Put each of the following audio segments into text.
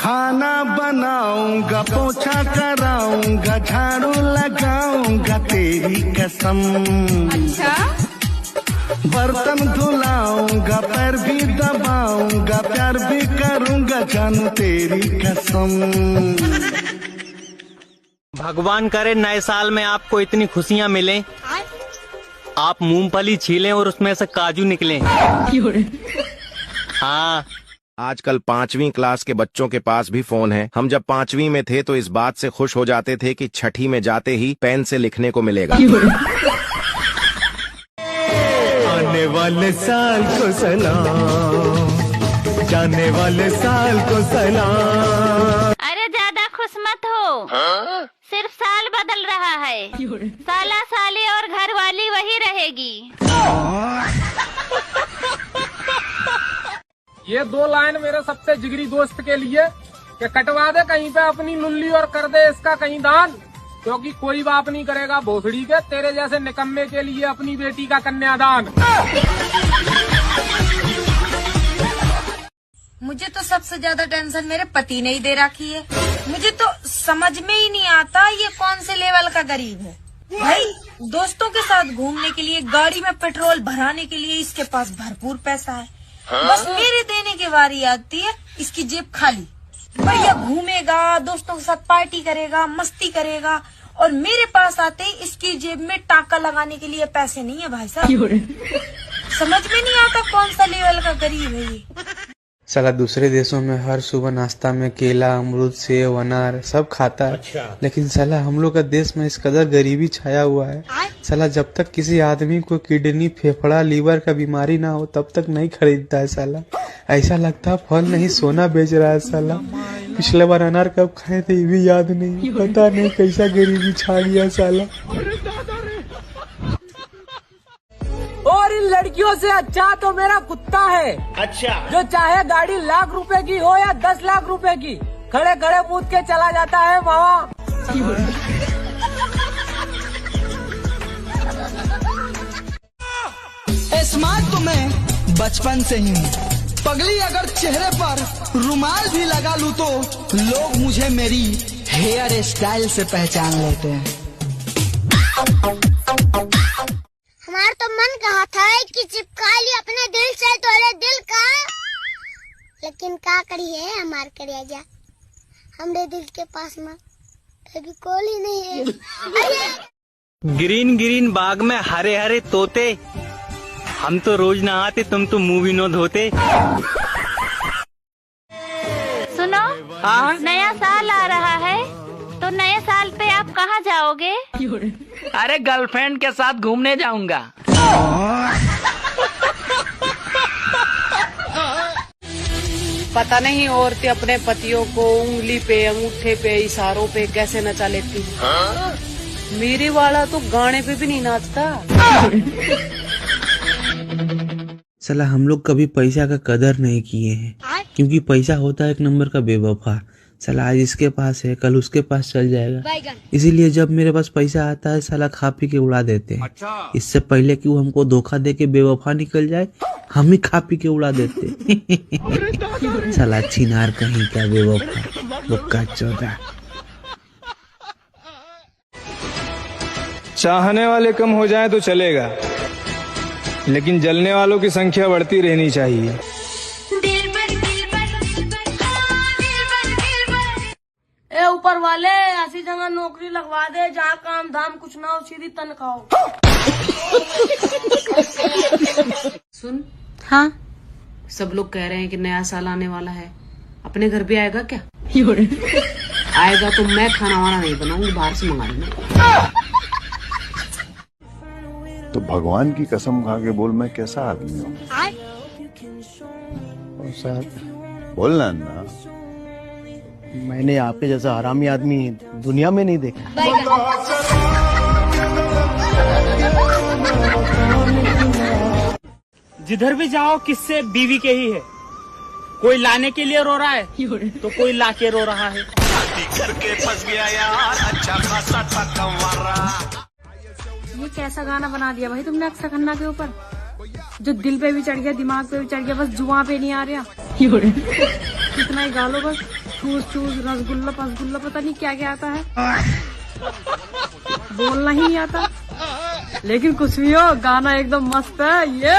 खाना बनाऊंगा, पोछा कराऊंगा, झाड़ू लगाऊंगा तेरी कसम। अच्छा? बर्तन धुलाऊंगा, पैर भी दबाऊंगा, प्यार भी करूंगा जानू तेरी कसम। भगवान करे नए साल में आपको इतनी खुशियाँ मिले, आप मूंगफली छीलें और उसमें से काजू निकले। हाँ, आजकल 5वीं क्लास के बच्चों के पास भी फोन है। हम जब 5वीं में थे तो इस बात से खुश हो जाते थे कि छठी में जाते ही पेन से लिखने को मिलेगा। आने वाले साल को सलाम, जाने वाले साल को सलाम। अरे ज्यादा खुश मत हो। सिर्फ साल बदल रहा है, साला साली और घरवाली वही रहेगी। ये 2 लाइन मेरे सबसे जिगरी दोस्त के लिए कि कटवा दे कहीं पे अपनी लुल्ली और कर दे इसका कहीं दान, क्योंकि कोई बाप नहीं करेगा भोसड़ी के तेरे जैसे निकम्मे के लिए अपनी बेटी का कन्यादान। मुझे तो सबसे ज्यादा टेंशन मेरे पति ने ही दे रखी है। मुझे तो समझ में ही नहीं आता ये कौन से लेवल का गरीब है। भाई दोस्तों के साथ घूमने के लिए, गाड़ी में पेट्रोल भराने के लिए इसके पास भरपूर पैसा है। बस मेरे देने की बारी आती है, इसकी जेब खाली। भैया घूमेगा, दोस्तों के साथ पार्टी करेगा, मस्ती करेगा, और मेरे पास आते ही इसकी जेब में टाका लगाने के लिए पैसे नहीं है। भाई साहब समझ में नहीं आता कौन सा लेवल का गरीब है ये। साला दूसरे देशों में हर सुबह नाश्ता में केला, अमरूद, सेब, अनार सब खाता है। अच्छा। लेकिन साला हम लोग का देश में इस कदर गरीबी छाया हुआ है। साला जब तक किसी आदमी को किडनी, फेफड़ा, लीवर का बीमारी ना हो तब तक नहीं खरीदता है। साला ऐसा लगता है फल नहीं सोना बेच रहा है। साला पिछले बार अनार कब खाए थे ये भी याद नहीं। पता नहीं कैसा गरीबी छा गया साला। और इन लड़कियों से अच्छा तो मेरा कुत्ता है। अच्छा? जो चाहे गाड़ी लाख रुपए की हो या 10 लाख रुपए की, खड़े खड़े पूछ के चला जाता है मामा। स्मार्ट तो मैं बचपन से ही हूँ। पगली अगर चेहरे पर रुमाल भी लगा लूँ तो लोग मुझे मेरी हेयर स्टाइल से पहचान लेते हैं। हमारा तो मन कहा था कि चिपका ली अपने दिल से तोरे दिल का, लेकिन का करिए हमार करिया जा, हमरे दिल के पास में अभी कोई ही नहीं है। ग्रीन ग्रीन बाग में हरे हरे तोते, हम तो रोज नहाते, तुम तो मुंह भी न धोते। सुनो, नया साल आ रहा है तो नए साल पे आप कहाँ जाओगे? अरे गर्लफ्रेंड के साथ घूमने जाऊंगा। पता नहीं औरतें अपने पतियों को उंगली पे, अंगूठे पे, इशारों पे कैसे नचा लेती हैं। मेरे वाला तो गाने पे भी नहीं नाचता। साला हम लोग कभी पैसा का कदर नहीं किए हैं, क्योंकि पैसा होता है एक नंबर का बेवफा। साला आज इसके पास है कल उसके पास चल जाएगा, इसीलिए जब मेरे पास पैसा आता है साला खा पी के उड़ा देते हैं। अच्छा। इससे पहले कि वो हमको धोखा दे के बेवफा निकल जाए, हम ही खा पी के उड़ा देते। साला छिनार कहीं का बेवफा, बुक्का चौधा। चाहने वाले कम हो जाए तो चलेगा, लेकिन जलने वालों की संख्या बढ़ती रहनी चाहिए। ए ऊपर वाले ऐसी जगह नौकरी लगवा दे जहाँ काम धाम कुछ ना हो, सीधी तनख्वाह हो। सुन। हाँ? सब लोग कह रहे हैं कि नया साल आने वाला है, अपने घर भी आएगा क्या? आएगा तो मैं खाना वाना नहीं बनाऊंगी, बाहर से मंगा लूंगा। तो भगवान की कसम खा के बोल, मैं कैसा आदमी हूँ? बोलना ना, मैंने आपके जैसा हरामी आदमी दुनिया में नहीं देखा। जिधर भी जाओ किससे बीवी के ही है। कोई लाने के लिए रो रहा है तो कोई लाके रो रहा है। करके फंस गया यार, अच्छा खासा था कमारा। ये कैसा गाना बना दिया भाई तुमने अक्सर खन्ना के ऊपर, जो दिल पे भी चढ़ गया, दिमाग पे भी चढ़ गया, बस जुआ पे नहीं आ रहा। कितना ही गा लो बस। चूस चूस रसगुल्ला फसगुल्ला पता नहीं क्या क्या आता है, बोलना ही नहीं आता, लेकिन कुछ भी हो गाना एकदम मस्त है ये।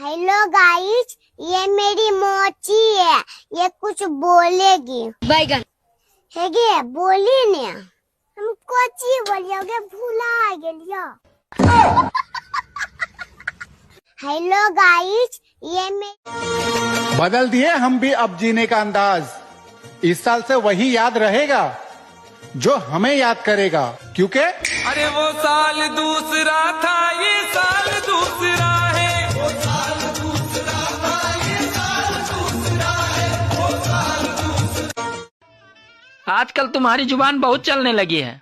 हेलो गाइस, ये मेरी मोची है, ये कुछ बोलेगी। बैगन है गे बोली ने हम कोची बोलियोगे भूला गेलियो। हेलो गाइस, ये बदल दिए हम भी अब जीने का अंदाज। इस साल से वही याद रहेगा जो हमें याद करेगा, क्योंकि अरे वो साल दूसरा था, ये साल दूसरा है। वो साल दूसरा था, ये साल दूसरा है। वो साल दूसरा। आजकल तुम्हारी जुबान बहुत चलने लगी है।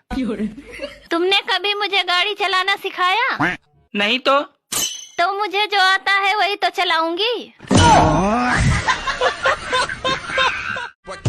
तुमने कभी मुझे गाड़ी चलाना सिखाया? नहीं तो मुझे जो आता है वही तो चलाऊंगी।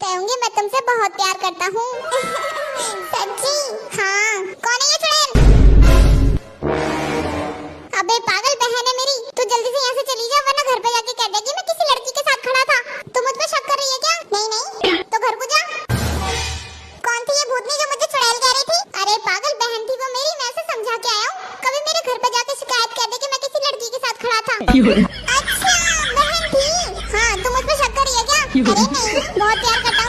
कहूंगी मैं तुमसे बहुत प्यार करता हूँ। सच्ची? हाँ। कौन है ये चुड़ैल? अबे पागल बहन है मेरी, तू जल्दी से यहाँ से चली जा वरना घर पे जाके कह देगी मैं किसी लड़की के साथ खड़ा था। तू मुझ पे शक कर रही है क्या? नहीं नहीं, तो घर को जा। कौन थी ये भूतनी जो मुझे चुड़ैल कह रही थी? अरे पागल बहन थी वो मेरी, मैं उसे समझा के आया हूँ। कभी मेरे घर पे जाके शिकायत कर दे कि मैं किसी लड़की के साथ खड़ा था। अच्छा बहन थी? हाँ, तू मुझ पे शक कर रही है क्या? अरे नहीं, बहुत प्यार करता